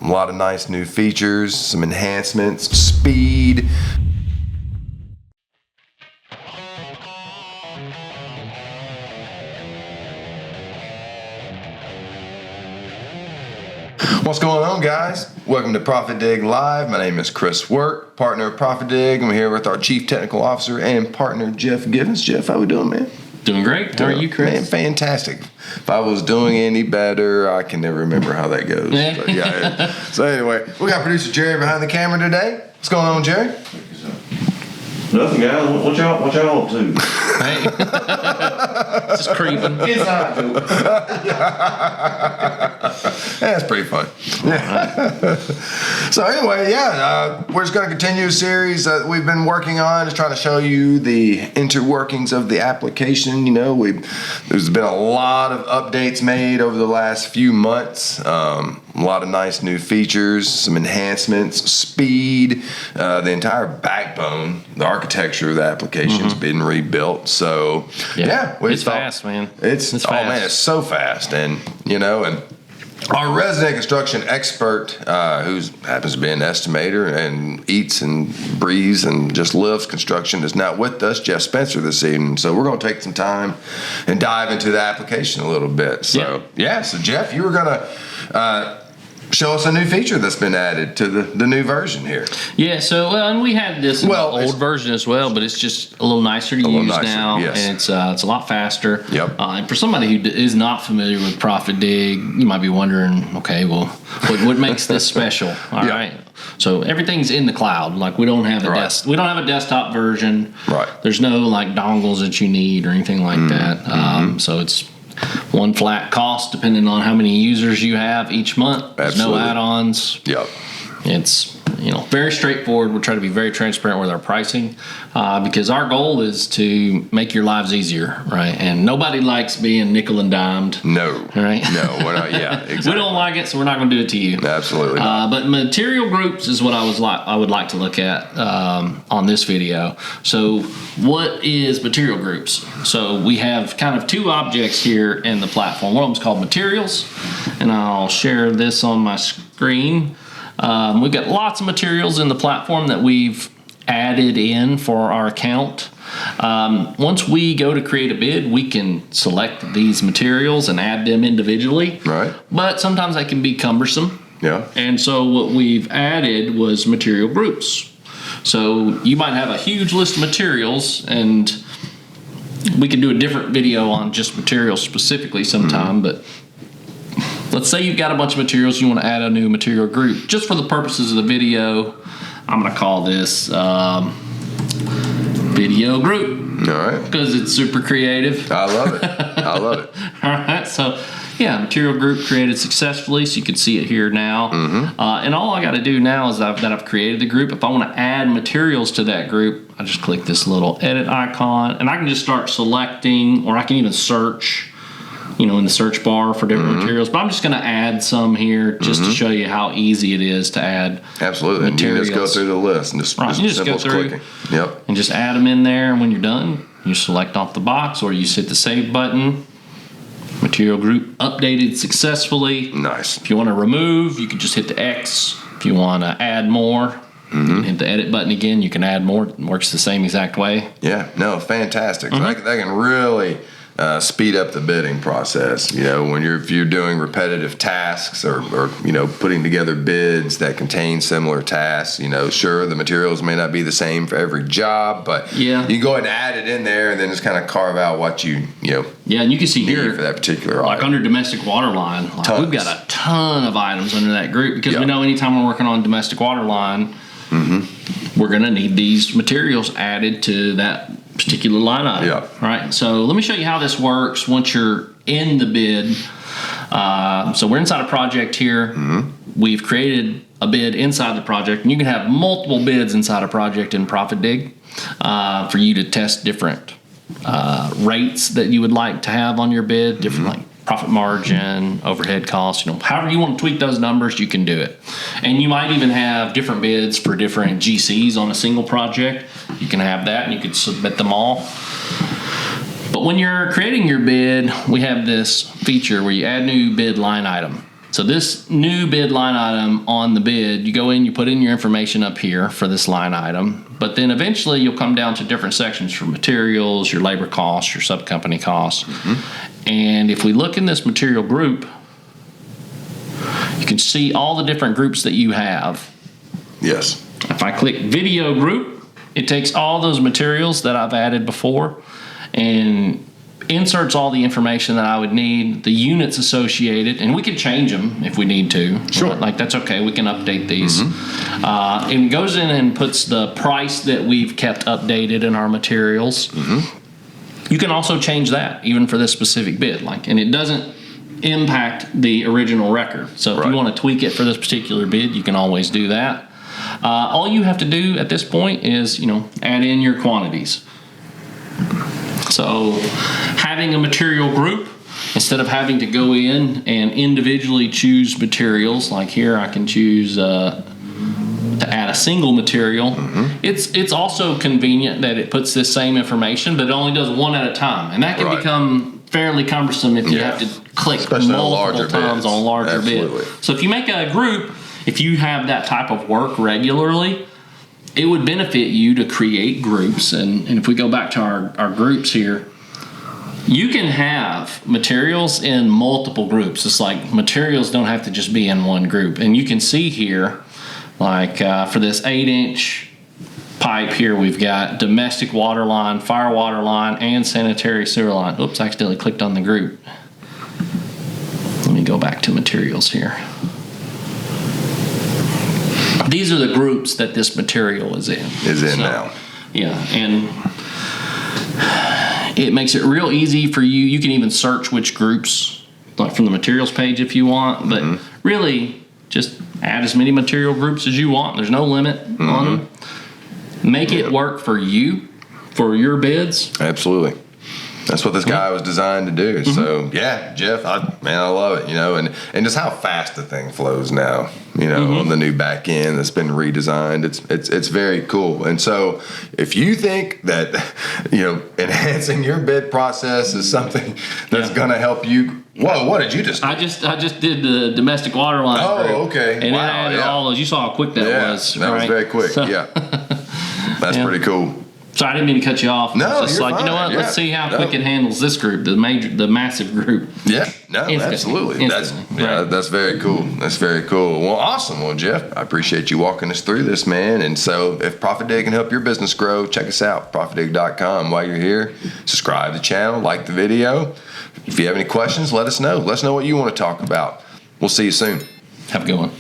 A lot of nice new features, some enhancements, speed. What's going on, guys? Welcome to ProfitDig Live. My name is Chris Work, partner of ProfitDig. I'm here with our Chief Technical Officer and partner, Jeff Givens. Jeff, how we doing, man? Doing great. How are you, Chris? Man, fantastic. If I was doing any better, I can never remember how that goes. But yeah. So anyway, we got producer Jerry behind the camera today. What's going on, Jerry? Nothing, guys. What y'all up to? Hey. Just creeping. It's hot, dude. That's pretty fun. So anyway, we're just going to continue a series that we've been working on, just trying to show you the interworkings of the application. You know, there's been a lot of updates made over the last few months. A lot of nice new features, some enhancements, speed, the entire backbone, the architecture of the application's been rebuilt. So it's fast, man. It's fast. Oh man, it's so fast, and our resident construction expert, who happens to be an estimator and eats and breathes and just loves construction, is not with us, Jeff Spencer, this evening. So we're going to take some time and dive into the application a little bit. So so Jeff, you were going to show us a new feature that's been added to the new version here. Yeah, so and we had this in the old version as well, but it's just a little nicer to use now, and it's a lot faster. Yep. And for somebody who is not familiar with ProfitDig, you might be wondering, okay, well, what makes this special? All right. So everything's in the cloud. Like we don't have a desktop version. Right. There's no like dongles that you need or anything like that. So it's one flat cost depending on how many users you have each month. There's no add-ons. Yep. It's very straightforward. We'll try to be very transparent with our pricing because our goal is to make your lives easier, right? And nobody likes being nickel and dimed. No. Right? No, we're not. Yeah, exactly. We don't like it, so we're not going to do it to you. Absolutely not. But material groups is what I would like to look at on this video. So what is material groups? So we have kind of two objects here in the platform. One of them is called materials, and I'll share this on my screen. We've got lots of materials in the platform that we've added in for our account. Once we go to create a bid, we can select these materials and add them individually. Right. But sometimes they can be cumbersome. Yeah. And so what we've added was material groups. So you might have a huge list of materials, and we can do a different video on just materials specifically sometime, but let's say you've got a bunch of materials, you want to add a new material group. Just for the purposes of the video, I'm going to call this video group. All right. Because it's super creative. I love it. I love it. All right. So, material group created successfully, so you can see it here now. And all I got to do now is that I've created the group. If I want to add materials to that group, I just click this little edit icon, and I can just start selecting, or I can even search in the search bar for different materials. But I'm just going to add some here just to show you how easy it is to add Absolutely. materials. You just go through the list and just go through clicking. Yep. And just add them in there, and when you're done, you select off the box or you just hit the save button. Material group updated successfully. Nice. If you want to remove, you can just hit the X. If you want to add more, you can hit the edit button again. You can add more. It works the same exact way. Yeah. No, fantastic. So that can really speed up the bidding process. If you're doing repetitive tasks or putting together bids that contain similar tasks, sure, the materials may not be the same for every job, but you can go ahead and add it in there and then just kind of carve out what you and you can see here for that particular like item. Under domestic water line, we've got a ton of items under that group because we know anytime we're working on domestic water line, we're going to need these materials added to that particular line item. Yeah. Right. So let me show you how this works once you're in the bid. So we're inside a project here. We've created a bid inside the project, and you can have multiple bids inside a project in ProfitDig for you to test different rates that you would like to have on your bid, different like profit margin, overhead costs, however you want to tweak those numbers, you can do it. And you might even have different bids for different GCs on a single project. You can have that, and you can submit them all. But when you're creating your bid, we have this feature where you add new bid line item. So this new bid line item on the bid, you go in, you put in your information up here for this line item, but then eventually you'll come down to different sections for materials, your labor costs, your sub-company costs. And if we look in this material group, you can see all the different groups that you have. Yes. If I click video group, it takes all those materials that I've added before and inserts all the information that I would need, the units associated, and we can change them if we need to. Sure. Like that's okay, we can update these. And goes in and puts the price that we've kept updated in our materials. You can also change that even for this specific bid, and it doesn't impact the original record. So if you want to tweak it for this particular bid, you can always do that. All you have to do at this point is, add in your quantities. So having a material group, instead of having to go in and individually choose materials, like here I can choose to add a single material. It's also convenient that it puts this same information, but it only does one at a time. And that can become fairly cumbersome if you have to click multiple times on a larger bid. So if you make a group, if you have that type of work regularly, it would benefit you to create groups. And if we go back to our groups here, you can have materials in multiple groups. It's like materials don't have to just be in one group. And you can see here, for this 8-inch pipe here, we've got domestic water line, fire water line, and sanitary sewer line. Oops, I accidentally clicked on the group. Let me go back to materials here. These are the groups that this material is in. Now. Yeah, and it makes it real easy for you. You can even search which groups, from the materials page if you want, but really just add as many material groups as you want. There's no limit on them. Make it work for you, for your bids. Absolutely. That's what this guy was designed to do. So yeah, Jeff, I love it. And just how fast the thing flows now. On the new back end that's been redesigned. It's very cool. And so if you think that enhancing your bid process is something that's going to help you. Whoa! What did you just do? I just did the domestic water line. Oh, okay. And it added all those. You saw how quick that was. That was very quick. So, that's pretty cool. So I didn't mean to cut you off. No, just you're fine. Let's see how quick it handles this group, the massive group. Yeah, no, absolutely. That's very cool. That's very cool. Well, awesome. Well, Jeff, I appreciate you walking us through this, man. And so if ProfitDig can help your business grow, check us out, ProfitDig.com. While you're here, subscribe to the channel, like the video. If you have any questions, let us know. Let us know what you want to talk about. We'll see you soon. Have a good one.